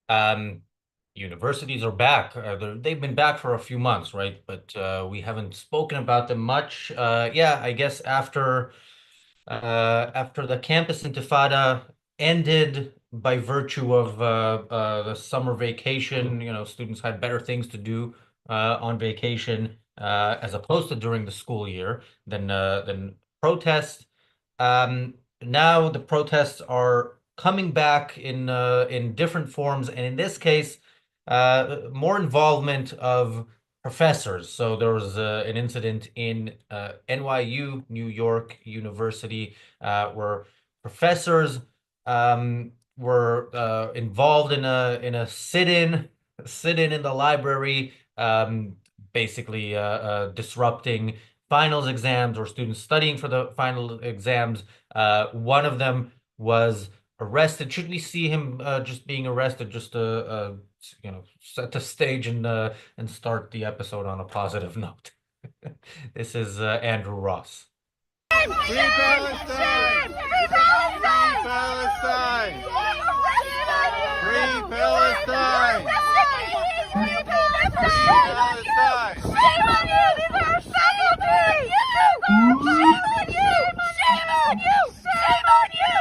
Um, Universities are back. They've been back for a few months, right? But we haven't spoken about them much. Yeah, I guess after the campus intifada ended by virtue of the summer vacation, students had better things to do on vacation as opposed to during the school year than protest. Now the protests are coming back in different forms, and in this case, more involvement of professors. So there was an incident in NYU, New York University, where professors were involved in a sit-in in the library, basically disrupting finals exams or students studying for the final exams. One of them was arrested. Should we see him just being arrested just to set the stage and start the episode on a positive note? This is Andrew Ross. Free Palestine! Free Palestine! Free Palestine! Free Palestine! Shame on you! These are our faculty! Shame on you! Shame on you! Shame on you!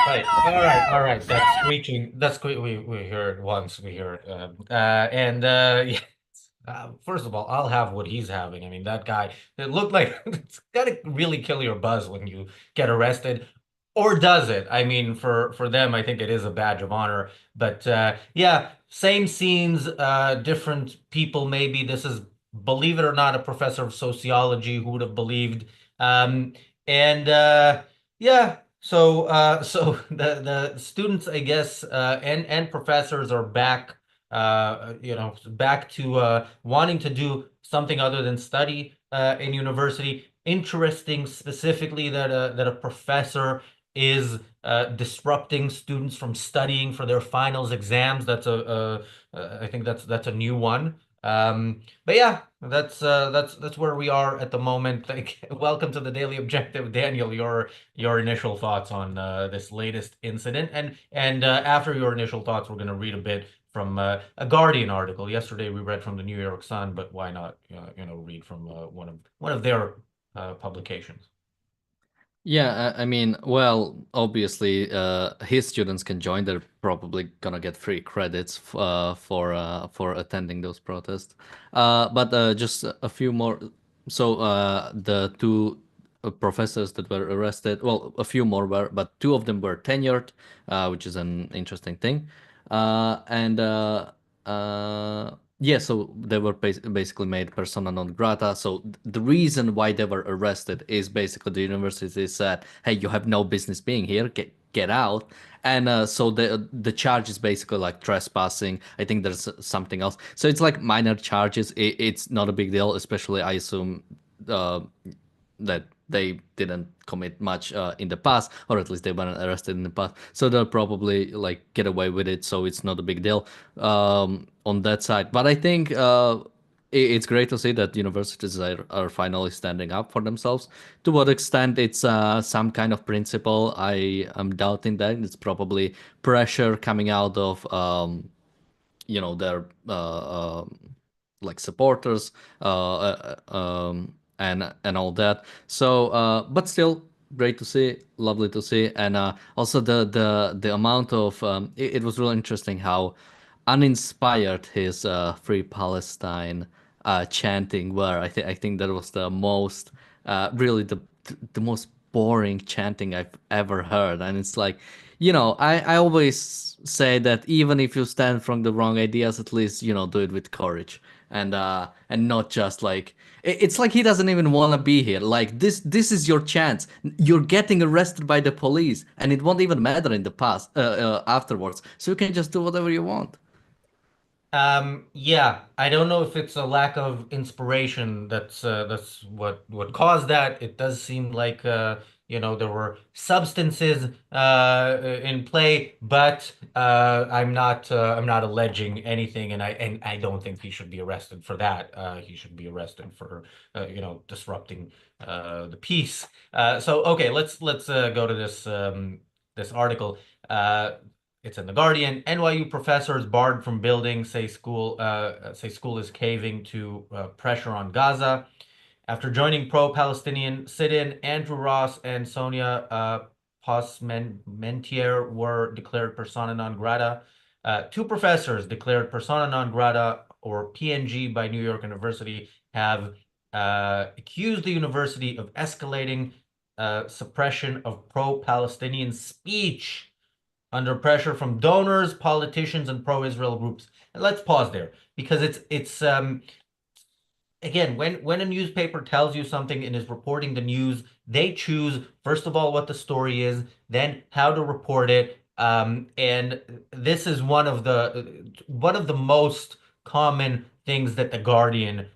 Right. All right. That's screeching. We hear it once. We hear it. And yeah. First of all, I'll have what he's having. I mean, that guy, it looked like it's gotta really kill your buzz when you get arrested. Or does it? I mean, for them, I think it is a badge of honor. But yeah, same scenes, different people maybe. This is, believe it or not, a professor of sociology. Who would have believed? And yeah, so the students, I guess, and professors are back back to wanting to do something other than study in university. Interesting specifically that a professor is disrupting students from studying for their finals exams. I think that's a new one. But yeah, that's where we are at the moment. Like, welcome to the Daily Objective, Daniel. Your initial thoughts on this latest incident, and after your initial thoughts, we're going to read a bit from a Guardian article. Yesterday we read from the New York Sun, but why not, read from one of their publications? Yeah, I mean, well, obviously, his students can join. They're probably gonna get free credits for attending those protests. But just a few more. So the two professors that were arrested, well, a few more were, but two of them were tenured, which is an interesting thing. And Yeah, so they were basically made persona non grata. So the reason why they were arrested is basically the university said, "Hey, you have no business being here. Get out." And so the charge is basically like trespassing. I think there's something else. So it's like minor charges. It's not a big deal, especially I assume uh, that they didn't commit much in the past, or at least they weren't arrested in the past. So they'll probably like get away with it. So it's not a big deal on that side. But I think it's great to see that universities are finally standing up for themselves. To what extent it's some kind of principle, I am doubting that. It's probably pressure coming out of their like supporters and all that. So but still great to see, lovely to see. And also the amount of it was really interesting how uninspired his Free Palestine chanting were. I think that was the most really the most boring chanting I've ever heard. And it's like, I always say that even if you stand from the wrong ideas, at least, do it with courage and not just like it's like he doesn't even want to be here. Like this is your chance. You're getting arrested by the police, and it won't even matter in the past afterwards. So you can just do whatever you want. Yeah, I don't know if it's a lack of inspiration that's what caused that. It does seem like there were substances in play, but I'm not alleging anything, and I don't think he should be arrested for that. He should be arrested for disrupting the peace. So okay, let's go to this article. it's in the Guardian. NYU professors barred from building, say school is caving to pressure on Gaza. After joining pro-Palestinian sit-in, Andrew Ross and Sonia Pasmentier were declared persona non grata. Two professors declared persona non grata, or PNG, by New York University have accused the university of escalating suppression of pro-Palestinian speech under pressure from donors, politicians, and pro-Israel groups. And let's pause there because it's again, when a newspaper tells you something and is reporting the news, they choose first of all what the story is, then how to report it. And this is one of the most common things that the Guardian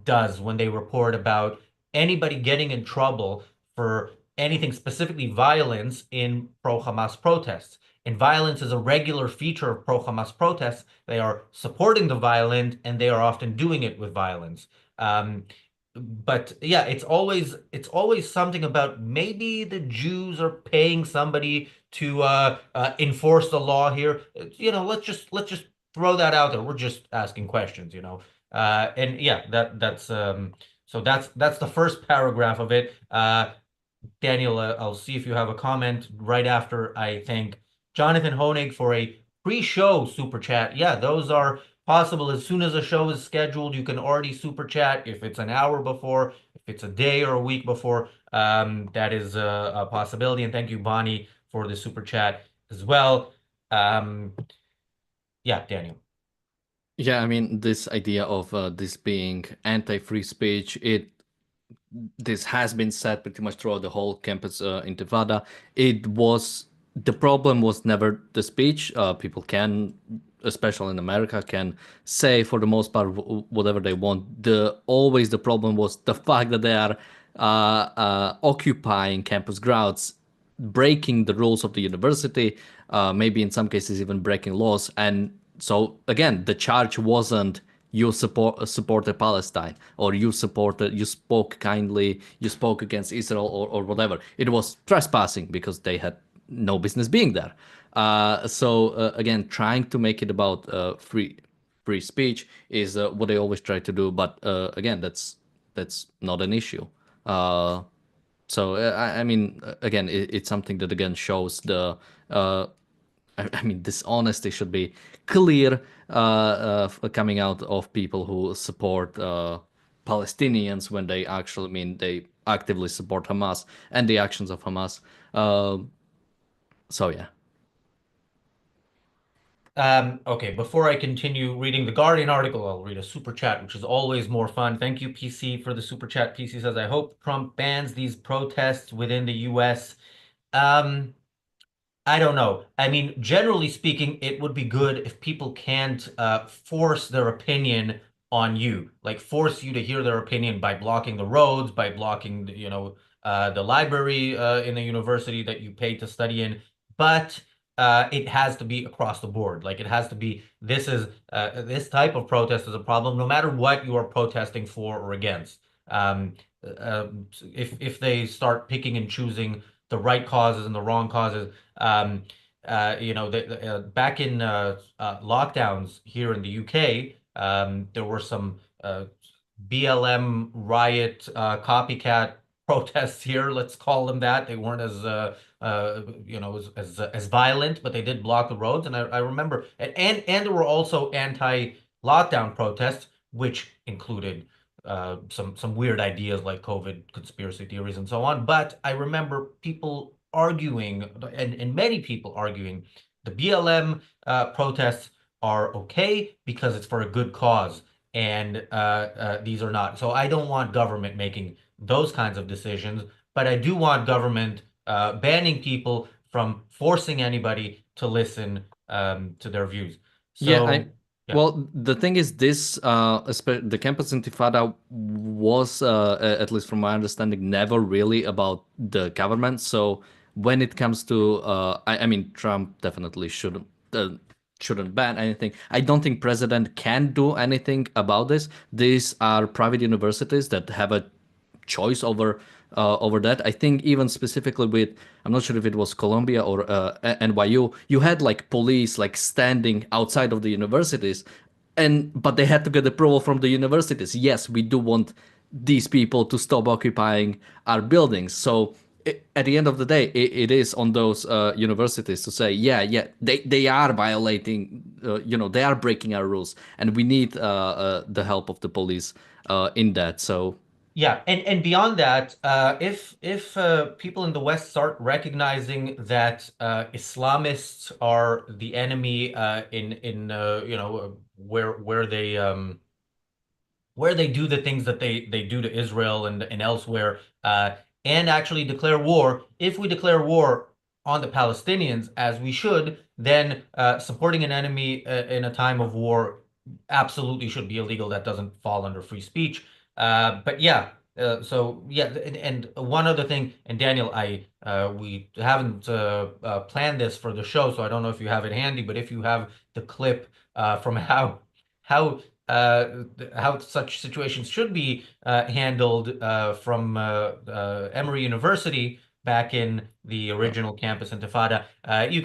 does when they report about anybody getting in trouble for anything, specifically violence in pro-Hamas protests. And violence is a regular feature of pro-Hamas protests. They are supporting the violent, and they are often doing it with violence. Um, but yeah, it's always something about maybe the Jews are paying somebody to enforce the law here. Let's just throw that out there. We're just asking questions. And yeah, that's the first paragraph of it. Daniel, I'll see if you have a comment right after I thank Jonathan Honig for a pre-show super chat. Yeah, those are possible. As soon as a show is scheduled, you can already super chat. If it's an hour before, if it's a day or a week before, that is a possibility. And thank you, Bonnie, for the super chat as well. Um, yeah, Daniel. Yeah, I mean, this idea of this being anti-free speech, this has been said pretty much throughout the whole campus intifada. The problem was never the speech. People can, especially in America, can say for the most part whatever they want. The problem was the fact that they are occupying campus grounds, breaking the rules of the university, maybe in some cases even breaking laws. And so again, the charge wasn't you supported Palestine, or you spoke kindly, you spoke against Israel, or whatever. It was trespassing because they had no business being there. So again, trying to make it about free speech is what they always try to do. But again, that's not an issue. So I mean, again, it's something that again shows uh, I mean, this honesty should be clear coming out of people who support Palestinians when they actually mean they actively support Hamas and the actions of Hamas. So yeah. Okay, before I continue reading the Guardian article, I'll read a super chat, which is always more fun. Thank you, PC, for the super chat. PC says, I hope Trump bans these protests within the US. Um, I don't know. I mean, generally speaking, it would be good if people can't force their opinion on you, like force you to hear their opinion by blocking the roads, by blocking, the library in the university that you pay to study in. But it has to be across the board. Like it has to be. This type of protest is a problem, no matter what you are protesting for or against. Um, if they start picking and choosing the right causes and the wrong causes. Back in lockdowns here in the UK, there were some BLM riot copycat protests here. Let's call them that. They weren't as violent, but they did block the roads. And I remember, and there were also anti-lockdown protests, which included some weird ideas like COVID conspiracy theories and so on. But I remember people arguing, and many people arguing, the BLM protests are okay because it's for a good cause, and these are not. So I don't want government making those kinds of decisions, but I do want government banning people from forcing anybody to listen to their views. Yeah, So yeah. well, the thing is, the campus intifada was, at least from my understanding, never really about the government. So when it comes to, I mean, Trump definitely shouldn't ban anything. I don't think president can do anything about this. These are private universities that have a choice over over that. I think even specifically with, I'm not sure if it was Columbia or NYU, you had like police like standing outside of the universities, and but they had to get approval from the universities. Yes, we do want these people to stop occupying our buildings. So at the end of the day, it is on those universities to say, yeah, they are violating, they are breaking our rules, and we need the help of the police in that. So Yeah, and beyond that, if people in the West start recognizing that Islamists are the enemy in where they do the things that they do to Israel and elsewhere, and actually declare war. If we declare war on the Palestinians, as we should, then supporting an enemy in a time of war absolutely should be illegal. That doesn't fall under free speech. But yeah, so yeah, and one other thing, and Daniel, I we haven't planned this for the show, so I don't know if you have it handy, but if you have the clip from how how such situations should be handled from Emory University back in the original campus Intifada. You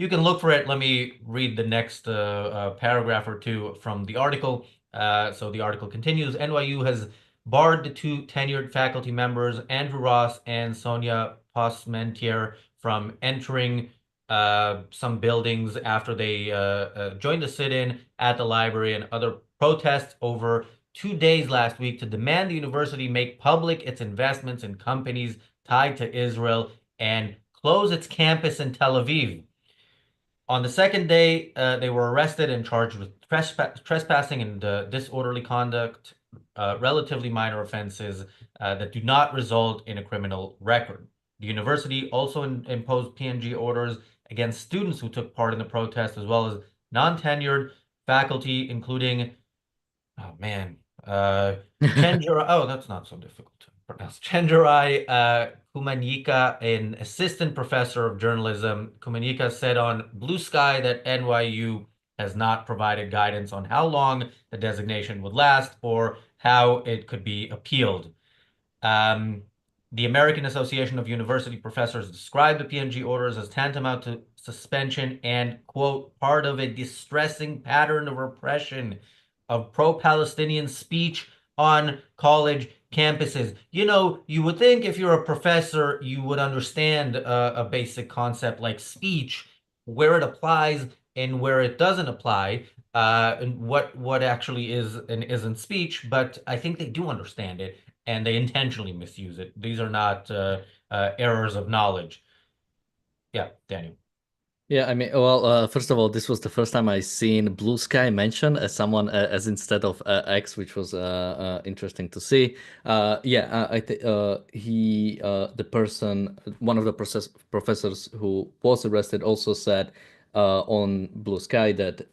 can look for it. Let me read the next paragraph or two from the article. So the article continues. NYU has barred the two tenured faculty members, Andrew Ross and Sonia Posmentier, from entering some buildings after they joined the sit-in at the library and other protests over 2 days last week to demand the university make public its investments in companies tied to Israel and close its campus in Tel Aviv. On the second day, they were arrested and charged with trespassing and disorderly conduct, relatively minor offenses that do not result in a criminal record. The university also imposed PNG orders against students who took part in the protest, as well as non-tenured faculty, including, oh man, Chenjerai, oh, that's not so difficult to pronounce. Chenjerai Kumanyika, an assistant professor of journalism. Kumanyika said on Blue Sky that NYU has not provided guidance on how long the designation would last or how it could be appealed. Um, the American Association of University Professors described the PNG orders as tantamount to suspension and, quote, part of a distressing pattern of repression of pro-Palestinian speech on college campuses. You know, you would think if you're a professor, you would understand a basic concept like speech, where it applies and where it doesn't apply, and what actually is and isn't speech. But I think they do understand it, and they intentionally misuse it. These are not errors of knowledge. Yeah, Daniel. yeah, I mean, well, first of all, this was the first time I seen Blue Sky mentioned as someone as instead of X, which was interesting to see. Yeah, I think the person, one of the professors who was arrested, also said on Blue Sky that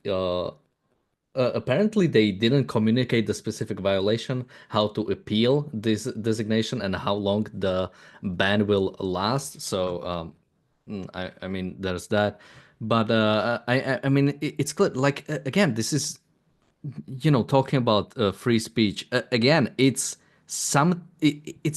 apparently they didn't communicate the specific violation, how to appeal this designation, and how long the ban will last. So I mean, there's that. But I mean, it's clear. Like again, this is talking about free speech. Again, it's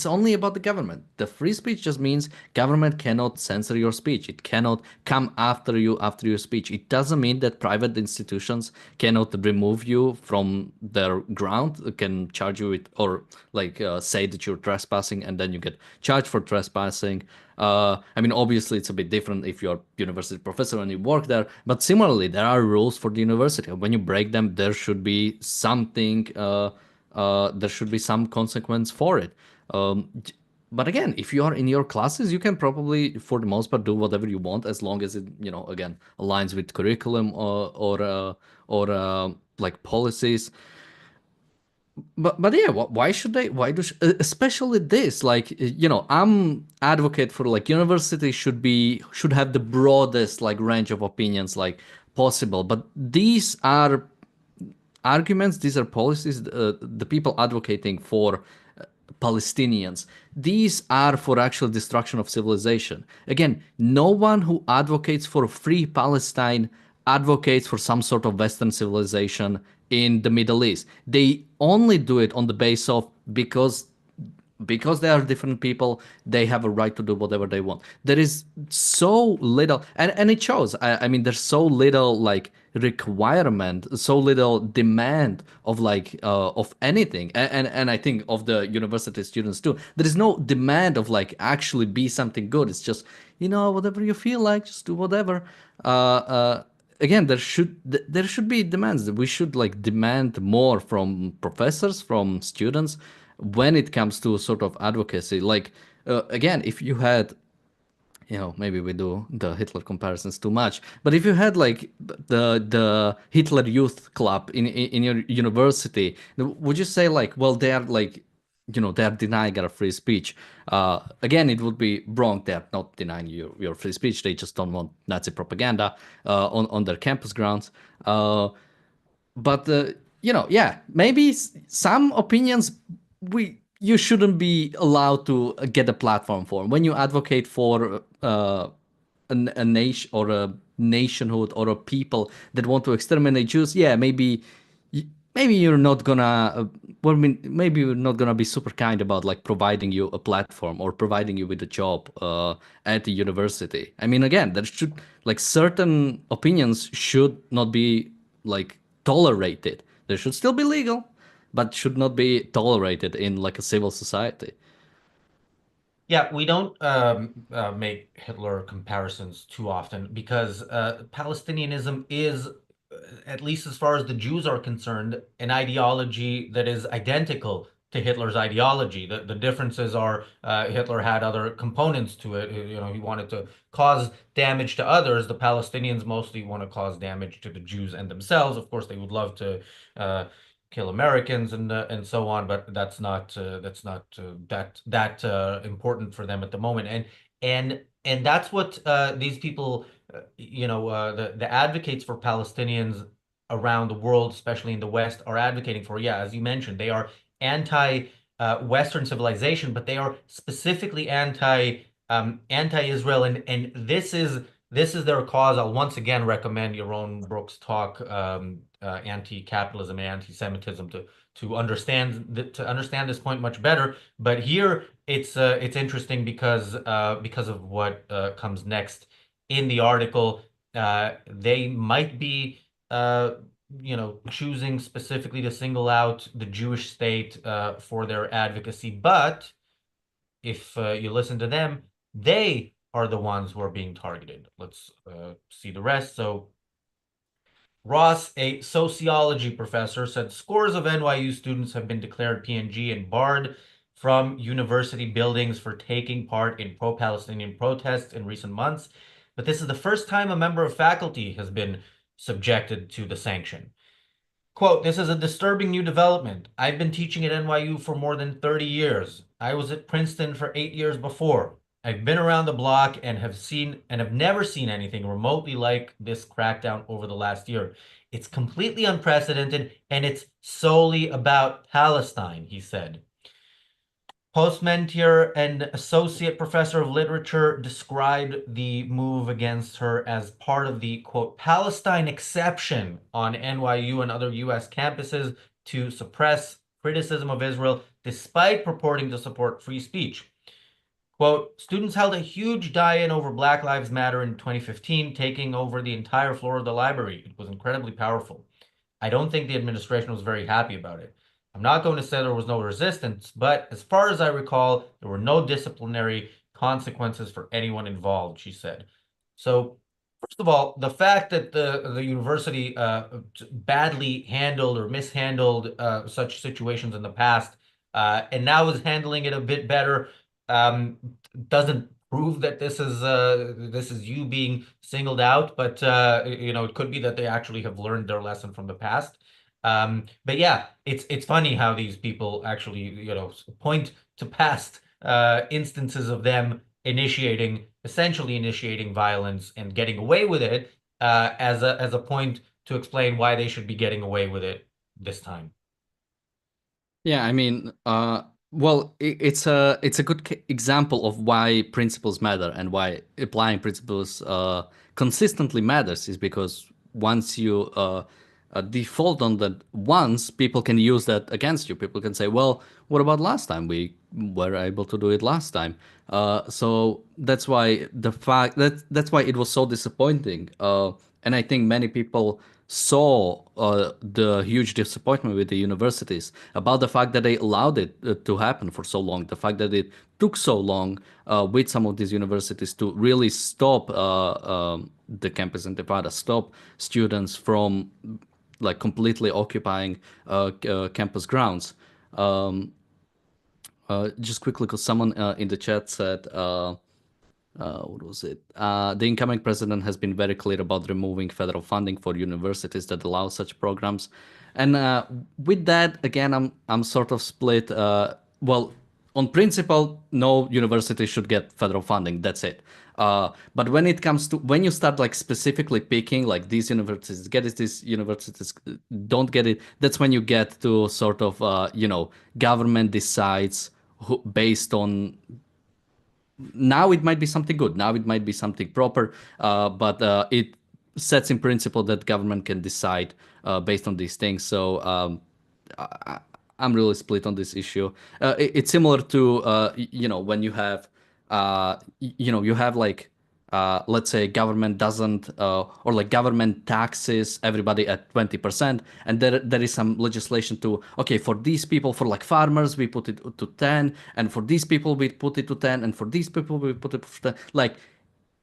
only about the government. The free speech just means government cannot censor your speech. It cannot come after you after your speech. It doesn't mean that private institutions cannot remove you from their ground, can charge you with, or like say that you're trespassing and then you get charged for trespassing. I mean, obviously, it's a bit different if you're a university professor and you work there. But similarly, there are rules for the university. When you break them, there should be something. There should be some consequence for it. But again, if you are in your classes, you can probably, for the most part, do whatever you want as long as it, again, aligns with curriculum or like policies. But yeah, why should they? Why do especially this? Like I'm advocate for like university should have the broadest like range of opinions like possible. But these are arguments. These are policies. The people advocating for Palestinians. These are for actual destruction of civilization. Again, no one who advocates for free Palestine advocates for some sort of Western civilization in the Middle East. They only do it on the base of because because they are different people, they have a right to do whatever they want. There is so little, and it shows. I mean, there's so little like requirement, so little demand of like of anything, and I think of the university students too. There is no demand of like actually be something good. It's just, whatever you feel like, just do whatever. Again, there should be demands. We should like demand more from professors, from students, when it comes to sort of advocacy. Like again, if you had, maybe we do the Hitler comparisons too much, but if you had like the Hitler Youth Club in your university, would you say like, well, they are like, they are denying our free speech? Again, it would be wrong. They are not denying your free speech. They just don't want Nazi propaganda on their campus grounds. But yeah, maybe some opinions you shouldn't be allowed to get a platform for. When you advocate for a nation or a nationhood or a people that want to exterminate Jews, yeah, maybe you're not gonna well, maybe you're not gonna be super kind about like providing you a platform or providing you with a job at the university. I mean, again, there should like certain opinions should not be like tolerated. They should still be legal, but should not be tolerated in like a civil society. Yeah, we don't make Hitler comparisons too often because Palestinianism is, at least as far as the Jews are concerned, an ideology that is identical to Hitler's ideology. The differences are Hitler had other components to it. He wanted to cause damage to others. The Palestinians mostly want to cause damage to the Jews and themselves. Of course, they would love to kill Americans and so on, but that's not that important for them at the moment. And that's what these people, the advocates for Palestinians around the world, especially in the West, are advocating for. Yeah, as you mentioned, they are anti Western civilization, but they are specifically anti-Israel, and this is their cause. I'll once again recommend your own Brooks talk, anti-capitalism and anti-Semitism, to understand this point much better. But here it's interesting because of what comes next in the article. They might be choosing specifically to single out the Jewish state for their advocacy, but if you listen to them, they are the ones who are being targeted. Let's see the rest. So Ross, a sociology professor, said scores of NYU students have been declared PNG and barred from university buildings for taking part in pro-Palestinian protests in recent months. But this is the first time a member of faculty has been subjected to the sanction. Quote, this is a disturbing new development. I've been teaching at NYU for more than 30 years. I was at Princeton for 8 years before. I've been around the block and have never seen anything remotely like this crackdown over the last year. It's completely unprecedented and it's solely about Palestine, he said. Postmentor and associate professor of literature described the move against her as part of the, quote, Palestine exception on NYU and other U.S. campuses to suppress criticism of Israel despite purporting to support free speech. Quote, students held a huge die-in over Black Lives Matter in 2015, taking over the entire floor of the library. It was incredibly powerful. I don't think the administration was very happy about it. I'm not going to say there was no resistance, but as far as I recall, there were no disciplinary consequences for anyone involved, she said. So, first of all, the fact that the university badly handled or mishandled such situations in the past and now is handling it a bit better doesn't prove that this is you being singled out, but it could be that they actually have learned their lesson from the past. But yeah, it's funny how these people actually, point to past instances of them essentially initiating violence and getting away with it as a point to explain why they should be getting away with it this time. Yeah, I mean, well, it's a good example of why principles matter and why applying principles consistently matters. Is because once you default on that once, people can use that against you. People can say, well, what about last time? We were able to do it last time. So that's why that's why it was so disappointing. And I think many people saw the huge disappointment with the universities about the fact that they allowed it to happen for so long, the fact that it took so long with some of these universities to really stop the campus intifada, stop students from like completely occupying campus grounds. Um, just quickly, because someone in the chat said, what was it? The incoming president has been very clear about removing federal funding for universities that allow such programs, and with that, again, I'm sort of split. Well, on principle, no university should get federal funding. That's it. But when it comes to when you start like specifically picking like these universities get it, these universities don't get it, that's when you get to sort of government decides based on now it might be something good, now it might be something proper, but it sets in principle that government can decide based on these things. So I, I'm really split on this issue. It's similar to when you have you have like let's say government doesn't or like government taxes everybody at 20%, and there is some legislation to, okay, for these people, for like farmers we put it to 10, and for these people we put it to 10, and for these people we put it to 10. Like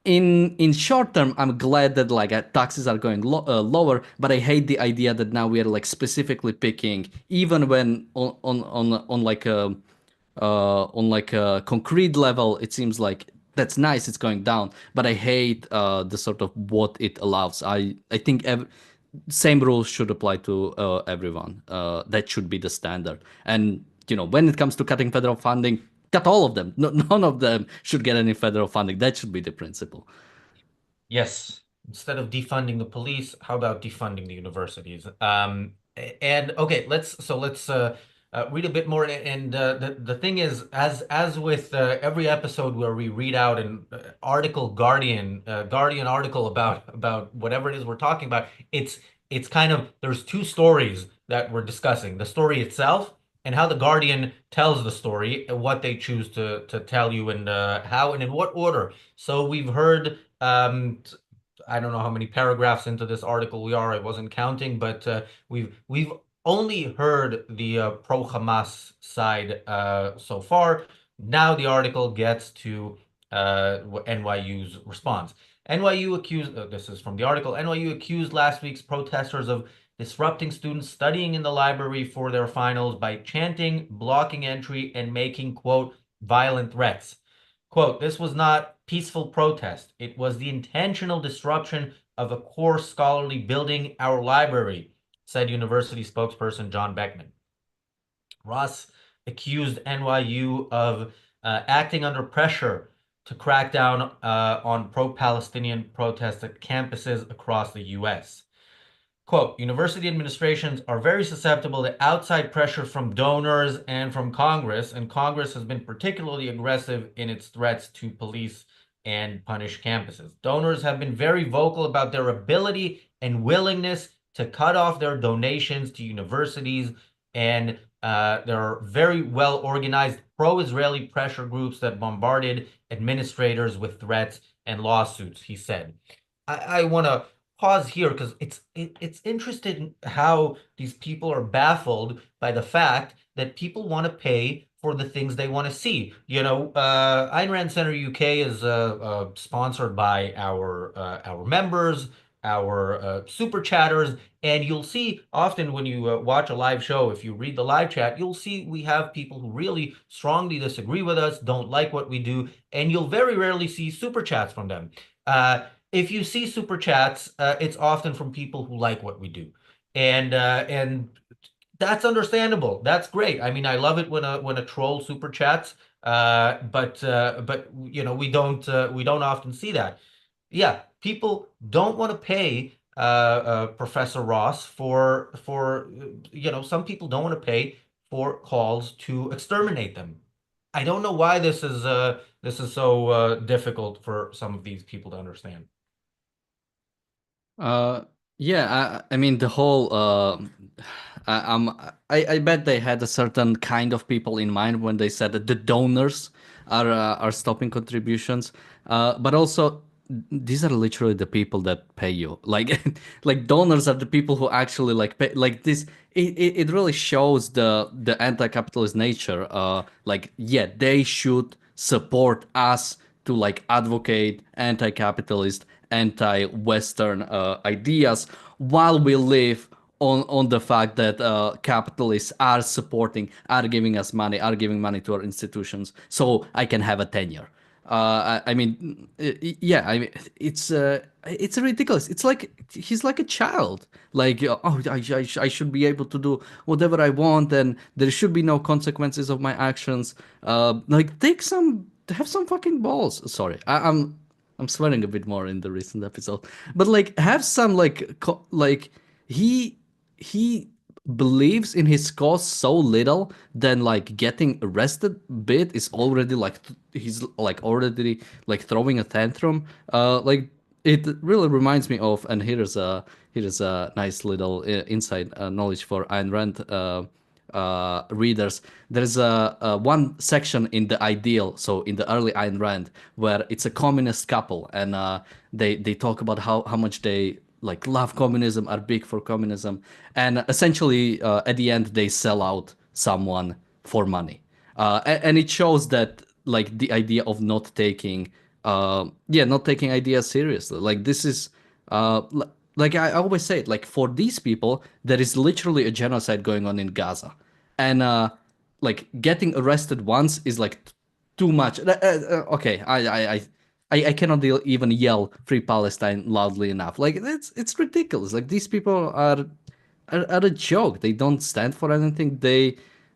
in short term, I'm glad that like taxes are going lower, but I hate the idea that now we are like specifically picking, even when on like a concrete level, it seems like that's nice, it's going down. But I hate the sort of what it allows. I think same rules should apply to everyone. That should be the standard. And when it comes to cutting federal funding, cut all of them. No, none of them should get any federal funding. That should be the principle. Yes. Instead of defunding the police, how about defunding the universities? And okay, let's read a bit more. And the thing is, as with every episode where we read out an article, Guardian article about whatever it is we're talking about, it's kind of there's two stories that we're discussing: the story itself and how the Guardian tells the story, and what they choose to tell you, and how and in what order. So we've heard I don't know how many paragraphs into this article we are. I wasn't counting, but we've only heard the pro-Hamas side so far. Now the article gets to NYU's response. NYU accused, this is from the article, NYU accused last week's protesters of disrupting students studying in the library for their finals by chanting, blocking entry, and making, quote, violent threats. Quote, this was not peaceful protest. It was the intentional disruption of a core scholarly building, our library, said university spokesperson John Beckman. Ross accused NYU of acting under pressure to crack down on pro-Palestinian protests at campuses across the U.S. Quote, university administrations are very susceptible to outside pressure from donors and from Congress, and Congress has been particularly aggressive in its threats to police and punish campuses. Donors have been very vocal about their ability and willingness to cut off their donations to universities, and there are very well organized pro-Israeli pressure groups that bombarded administrators with threats and lawsuits, he said. I want to pause here because it's interesting how these people are baffled by the fact that people want to pay for the things they want to see. Ayn Rand Center UK is sponsored by our members, our super chatters, and you'll see often when you watch a live show, if you read the live chat, you'll see we have people who really strongly disagree with us, don't like what we do, and you'll very rarely see super chats from them. If you see super chats, it's often from people who like what we do, and that's understandable. That's great. I mean, I love it when a troll super chats, but we don't often see that. Yeah, people don't want to pay Professor Ross for some people don't want to pay for calls to exterminate them. I don't know why this is so difficult for some of these people to understand. Yeah, I mean the whole I bet they had a certain kind of people in mind when they said that the donors are stopping contributions. But also these are literally the people that pay you. Like like donors are the people who actually like pay like this it really shows the anti-capitalist nature. Like yeah, they should support us to like advocate anti-capitalist, anti-Western ideas while we live on the fact that capitalists are supporting, are giving us money, are giving money to our institutions, so I can have a tenure. I mean, yeah, I mean, it's ridiculous. It's like he's like a child. Like, oh, I should be able to do whatever I want, and there should be no consequences of my actions. Like, have some fucking balls. Sorry, I'm swearing a bit more in the recent episode, but like, have some like, like he believes in his cause so little then like getting arrested bit is already like he's like already like throwing a tantrum. Like it really reminds me of, and here's a nice little inside knowledge for Ayn Rand readers. There's a one section in the Ideal, so in the early Ayn Rand, where it's a communist couple, and they talk about how much they like love communism, are big for communism, and essentially at the end they sell out someone for money, and it shows that like the idea of not taking not taking ideas seriously. Like this is like I always say it, like for these people there is literally a genocide going on in Gaza, and like getting arrested once is like too much. Okay, I cannot even yell "Free Palestine" loudly enough. Like it's ridiculous. Like these people are a joke. They don't stand for anything.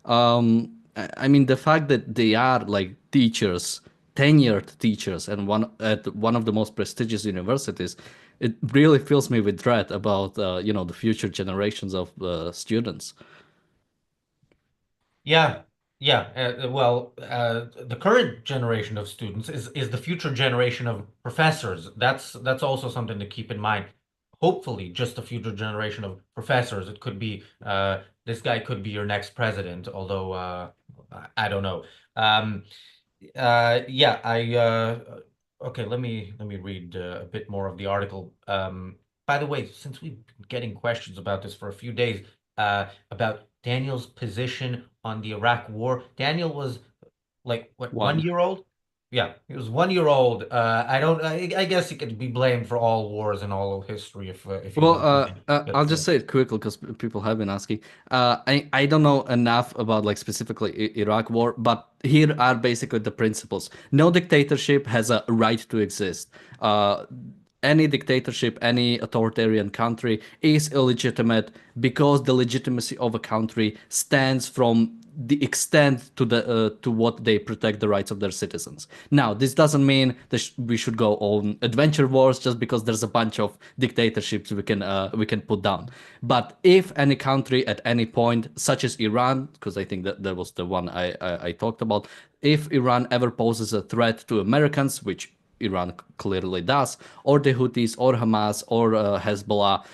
I mean, the fact that they are like teachers, tenured teachers, and one at one of the most prestigious universities, it really fills me with dread about the future generations of students. Yeah, yeah. Well, the current generation of students is the future generation of professors. That's also something to keep in mind. Hopefully, just the future generation of professors. It could be this guy could be your next president, although I don't know. Um, yeah, okay, let me read a bit more of the article. By the way, since we've been getting questions about this for a few days, about Daniel's position on the Iraq War. Daniel was like what, one One. year old? Yeah, he was 1 year old. I don't. I guess he could be blamed for all wars and all of history if he Well, was. I'll But just say it quickly because people have been asking. I don't know enough about like specifically Iraq war, but here are basically the principles. No dictatorship has a right to exist. Any dictatorship, any authoritarian country is illegitimate because the legitimacy of a country stands from the extent to what they protect the rights of their citizens. Now, this doesn't mean that we should go on adventure wars just because there's a bunch of dictatorships we can put down. But if any country at any point, such as Iran, because I think that was the one I talked about, if Iran ever poses a threat to Americans, which Iran clearly does, or the Houthis, or Hamas, or Hezbollah.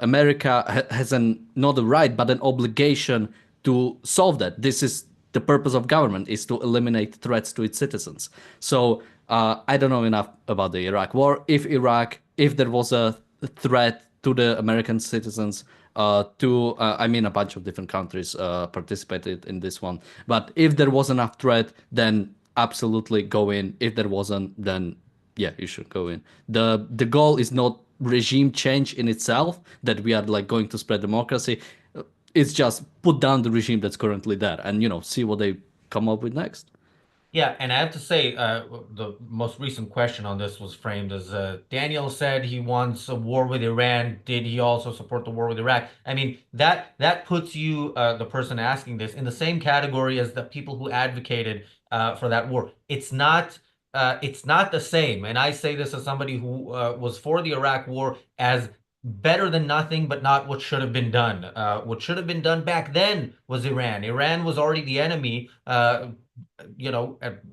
America has not a right, but an obligation to solve that. This is the purpose of government, is to eliminate threats to its citizens. So I don't know enough about the Iraq war. If there was a threat to the American citizens, I mean, a bunch of different countries participated in this one. But if there was enough threat, then absolutely go in. If there wasn't, then yeah, you should go in. The goal is not regime change in itself, that we are like going to spread democracy. It's just put down the regime that's currently there and see what they come up with next. yeah, and I have to say, the most recent question on this was framed as Daniel said he wants a war with Iran. Did he also support the war with Iraq? I mean, that puts you, the person asking this, in the same category as the people who advocated for that war. It's not the same. And I say this as somebody who was for the Iraq war as better than nothing, but not what should have been done. What should have been done back then was Iran. Iran was already the enemy.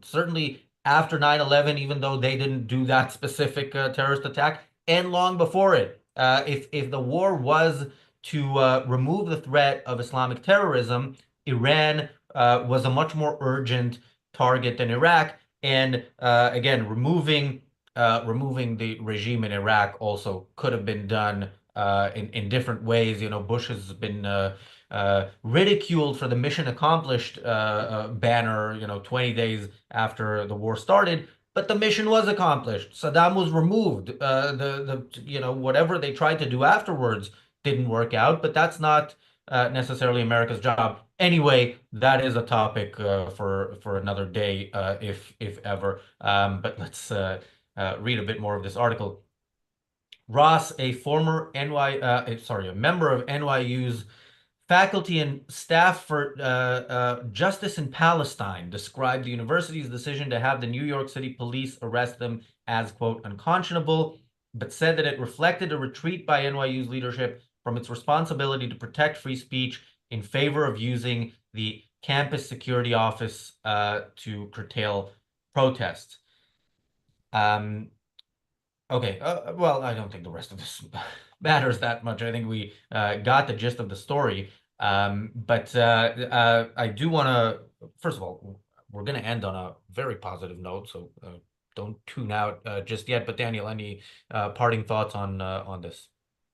Certainly after 9/11, even though they didn't do that specific terrorist attack, and long before it. if the war was to remove the threat of Islamic terrorism, Iran was a much more urgent target than Iraq. And again, removing the regime in Iraq also could have been done in different ways. You know, Bush has been ridiculed for the mission accomplished banner, 20 days after the war started. But the mission was accomplished. Saddam was removed. Whatever they tried to do afterwards didn't work out. But that's not necessarily America's job. Anyway, that is a topic for another day, if ever. But let's read a bit more of this article. Ross, a member of NYU's Faculty and staff for Justice in Palestine described the university's decision to have the New York City police arrest them as, quote, unconscionable, but said that it reflected a retreat by NYU's leadership from its responsibility to protect free speech in favor of using the campus security office to curtail protests. Okay, well, I don't think the rest of this matters that much. I think we got the gist of the story. But I do want to, first of all, we're going to end on a very positive note, so don't tune out just yet. But Daniel, any parting thoughts on this?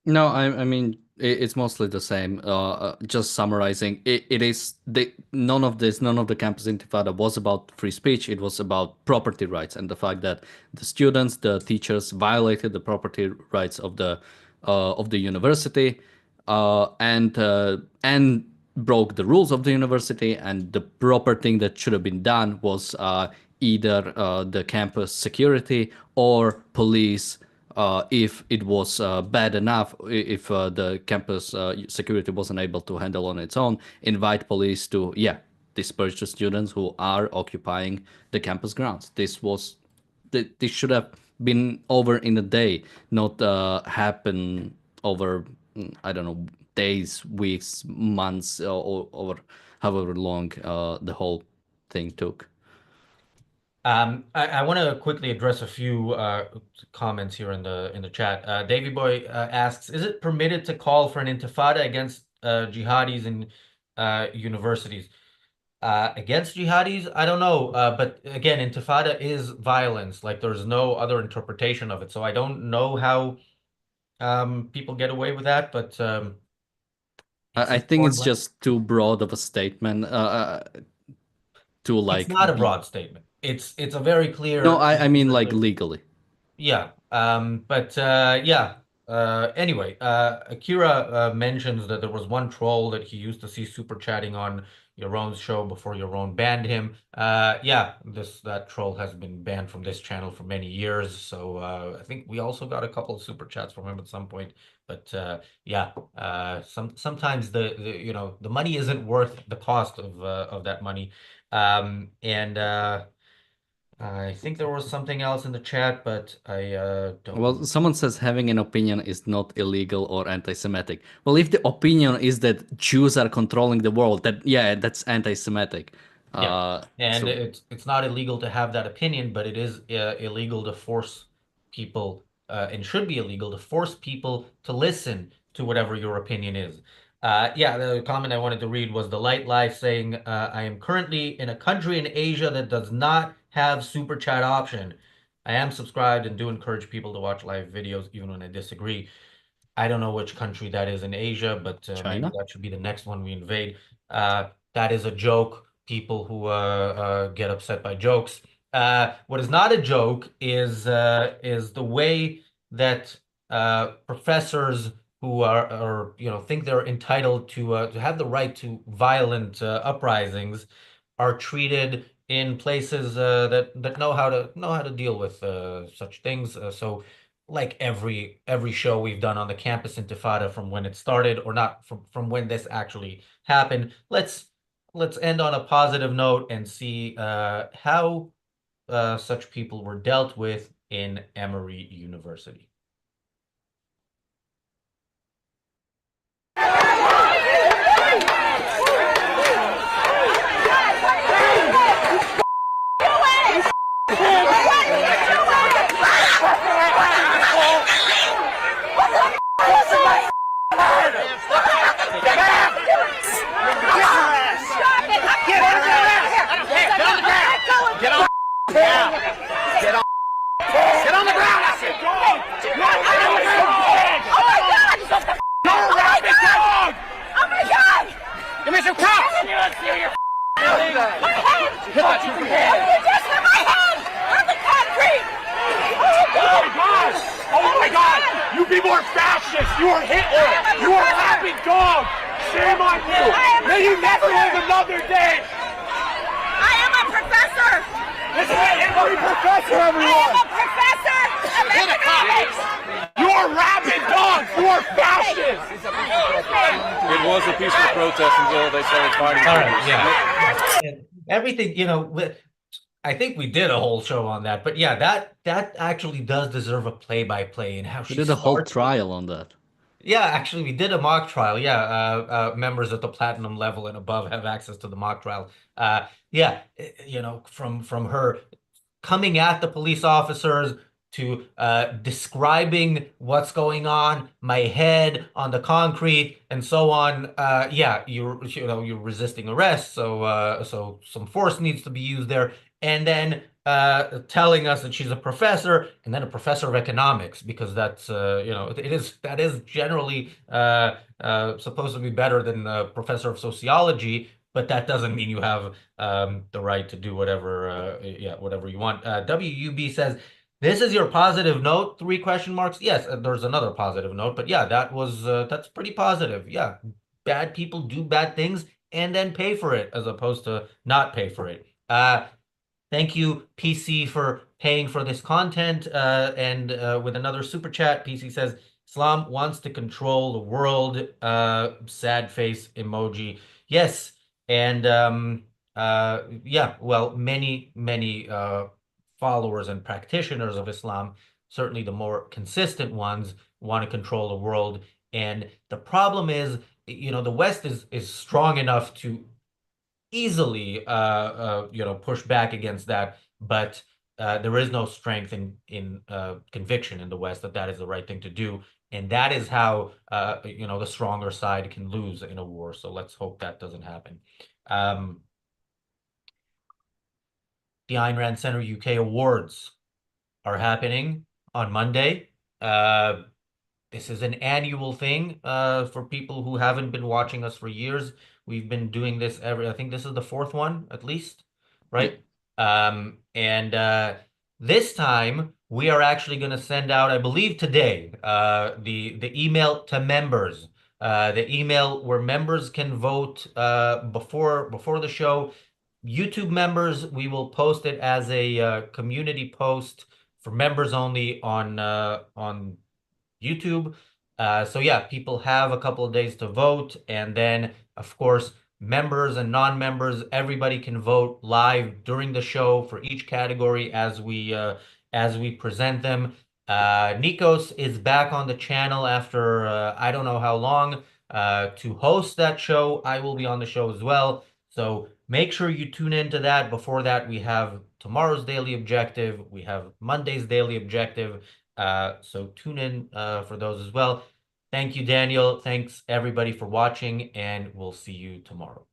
No, I mean it's mostly the same. Just summarizing, it is none of the campus intifada was about free speech. It was about property rights and the fact that the students, the teachers violated the property rights of the university, and broke the rules of the university. And the proper thing that should have been done was either the campus security or police. If it was bad enough, if the campus security wasn't able to handle on its own, invite police to, disperse the students who are occupying the campus grounds. This should have been over in a day, not happen over, I don't know, days, weeks, months, or over however long the whole thing took. I want to quickly address a few comments here in the chat. Davy Boy asks, is it permitted to call for an intifada against jihadis in universities? Against jihadis? I don't know. But again, intifada is violence. Like there's no other interpretation of it. So I don't know how people get away with that, but I think it's just too broad of a statement to like. It's not a broad statement. It's a very clear. No, I mean like legally. Yeah. Anyway, Akira mentions that there was one troll that he used to see super chatting on Yaron's show before Yaron banned him. That troll has been banned from this channel for many years. So I think we also got a couple of super chats from him at some point. But sometimes the money isn't worth the cost of that money. I think there was something else in the chat, but I don't. Well, someone says having an opinion is not illegal or anti-Semitic. Well, if the opinion is that Jews are controlling the world, that's anti-Semitic. It's not illegal to have that opinion, but it is illegal to force people, and should be illegal to force people to listen to whatever your opinion is. The comment I wanted to read was the Light Life saying, I am currently in a country in Asia that does not have super chat option. I am subscribed and do encourage people to watch live videos even when I disagree. I don't know which country that is in Asia, but maybe that should be the next one we invade. That is a joke. People who get upset by jokes. What is not a joke is the way that professors who are think they're entitled to have the right to violent uprisings are treated in places that know how to deal with such things. So like every show we've done on the campus intifada from when it started, or not from when this actually happened, let's end on a positive note and see how such people were dealt with in Emory University. You be more fascist. You are Hitler. You are a rabid dog. Shame on you. May you never live another day. I am a professor. This is an Emory professor, I everyone. am a professor of economics. You are rabid dogs. You are fascists. It was a peaceful protest until they started fighting. All right, yeah. And everything, I think we did a whole show on that, but yeah, that actually does deserve a play-by-play and how We she did a whole starts. trial on that. Yeah, actually, we did a mock trial. Yeah, members at the platinum level and above have access to the mock trial. Yeah, from her coming at the police officers to describing what's going on, my head on the concrete, and so on. Yeah, you're resisting arrest, so some force needs to be used there, and then telling us that she's a professor, and then a professor of economics, because that's that is generally supposed to be better than a professor of sociology. But that doesn't mean you have the right to do whatever, whatever you want. WUB says, "This is your positive note? 3 question marks." Yes, there's another positive note, but yeah, that's pretty positive. Yeah, bad people do bad things and then pay for it, as opposed to not pay for it. Thank you, PC, for paying for this content. And with another super chat, PC says, "Islam wants to control the world." Sad face emoji. Yes. And yeah, well, many followers and practitioners of Islam, certainly the more consistent ones, want to control the world. And the problem is, the West is strong enough to easily push back against that, but there is no strength in conviction in the West that is the right thing to do, and that is how the stronger side can lose in a war. So let's hope that doesn't happen. The Ayn Rand Center UK Awards are happening on Monday. This is an annual thing for people who haven't been watching us for years. We've been doing this I think this is the fourth one at least, right? And this time we are actually going to send out, I believe today, the email to members. The email where members can vote before the show. YouTube members, we will post it as a community post for members only on YouTube. So yeah, people have a couple of days to vote, and then of course members and non-members, everybody can vote live during the show for each category as we present them. Nikos is back on the channel after I don't know how long to host that show. I will be on the show as well, so make sure you tune into that. Before that, we have tomorrow's daily objective, we have Monday's daily objective. So tune in for those as well. Thank you, Daniel. Thanks everybody for watching, and we'll see you tomorrow.